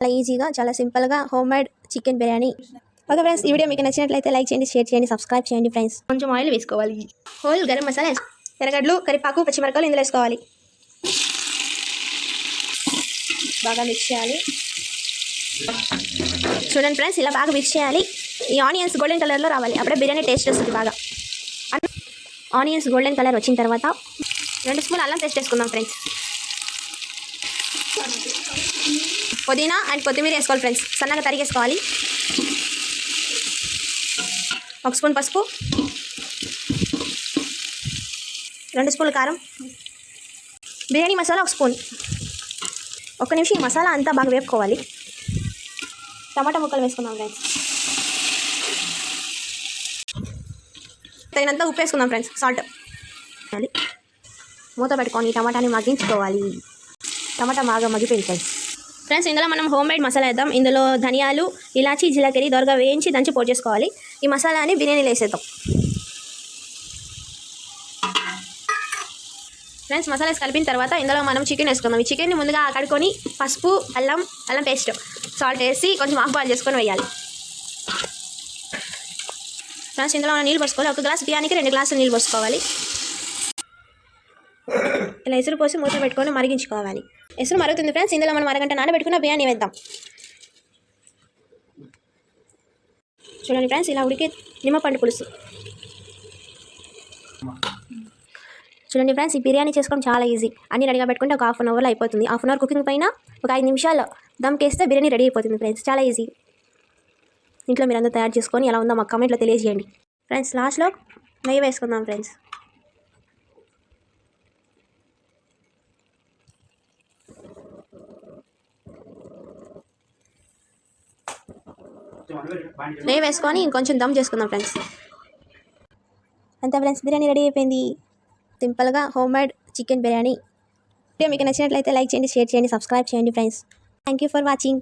చాలా ఈజీగా చాలా సింపుల్గా home made chicken biryani. Okay friends, ఈ వీడియో మీకు నచ్చినట్లయితే లైక్ చేయండి, షేర్ చేయండి, సబ్స్క్రైబ్ చేయండి ఫ్రెండ్స్. కొంచెం ఆయిల్ వేసుకోవాలి. హోల్ గరం మసాలా, ఎర్రగడ్డలు, కరివేపాకు, పచ్చిమిరపకాయలు ఇందులో వేసుకోవాలి. బాగా మిక్స్ చేయాలి. చూడండి ఫ్రెండ్స్, ఇలా బాగా మిక్స్ చేయాలి. ఈ ఆనియన్స్ గోల్డెన్ కలర్లో రావాలి, అప్పుడే బిర్యానీ టేస్ట్ వస్తుంది బాగా. ఆనియన్స్ గోల్డెన్ కలర్ వచ్చిన తర్వాత 2 స్పూన్ అల్లం పేస్ట్ వేసుకుందాం ఫ్రెండ్స్. పుదీనా అండ్ కొత్తిమీర వేసుకోవాలి ఫ్రెండ్స్, సన్నగా తరిగేసుకోవాలి. 1 స్పూన్ పసుపు, 2 స్పూన్ల కారం, బిర్యానీ మసాలా 1 స్పూన్. 1 నిమిషం ఈ మసాలా అంతా బాగా వేపుకోవాలి. టమాటా ముక్కలు వేసుకుందాం ఫ్రెండ్స్. తగినంత ఉప్పు వేసుకుందాం ఫ్రెండ్స్, సాల్ట్. మూత పెట్టుకొని టమాటాని మగ్గించుకోవాలి. టమాటా బాగా మగ్గిపోయింది ఫ్రెండ్స్. ఇందులో మనం హోమ్ మేడ్ మసాలా వేద్దాం. ఇందులో ధనియాలు, ఇలాచి, జీలకర్ర దోరగా వేయించి దంచి పొడి చేసుకోవాలి. ఈ మసాలాని బిర్యానీలో వేసేద్దాం ఫ్రెండ్స్. మసాలా కలిపిన తర్వాత ఇందులో మనం చికెన్ వేసుకుందాం. ఈ చికెన్ని ముందుగా కడుక్కొని పసుపు, అల్లం పేస్ట్, సాల్ట్ వేసి కొంచెం హాఫ్ బాయిల్ చేసుకొని వేయాలి ఫ్రెండ్స్. ఇందులో మనం నీళ్ళు పోసుకోవాలి. 1 గ్లాస్ బిర్యానీకి 2 గ్లాసులు నీళ్ళు పోసుకోవాలి. ఇలా ఎసురు పోసి మూత పెట్టుకొని మరిగించుకోవాలి. ఎసురు మరుగుతుంది ఫ్రెండ్స్. ఇందులో మనం అరగంట నానబెట్టుకున్న బిర్యానీ వేద్దాం. చూడండి ఫ్రెండ్స్, ఇలా ఉడికే నిమ్మపండు పులుసు. చూడండి ఫ్రెండ్స్, ఈ బిర్యానీ చేసుకోవడం చాలా ఈజీ. అన్ని రెడీగా పెట్టుకుంటే ఒక 1/2 అవర్లో అయిపోతుంది. 1/2 అవర్ కుకింగ్ పైన ఒక 5 నిమిషాలు దమ్కేస్తే బిర్యానీ రెడీ అయిపోతుంది ఫ్రెండ్స్. చాలా ఈజీ. ఇంట్లో మీరు అందరూ తయారు చేసుకొని ఎలా ఉందో మాకు కామెంట్లో తెలియజేయండి ఫ్రెండ్స్. లాస్ట్లో నెయ్యి వేసుకుందాం ఫ్రెండ్స్. నెయ్యి వేసుకొని ఇంకొంచెం దమ్ చేసుకుందాం ఫ్రెండ్స్. అంతే ఫ్రెండ్స్, బిర్యానీ రెడీ అయిపోయింది. సింపుల్గా హోమ్ మేడ్ చికెన్ బిర్యానీ. మీకు నచ్చినట్లయితే లైక్ చేయండి, షేర్ చేయండి, సబ్స్క్రైబ్ చేయండి friends. Thank you for watching.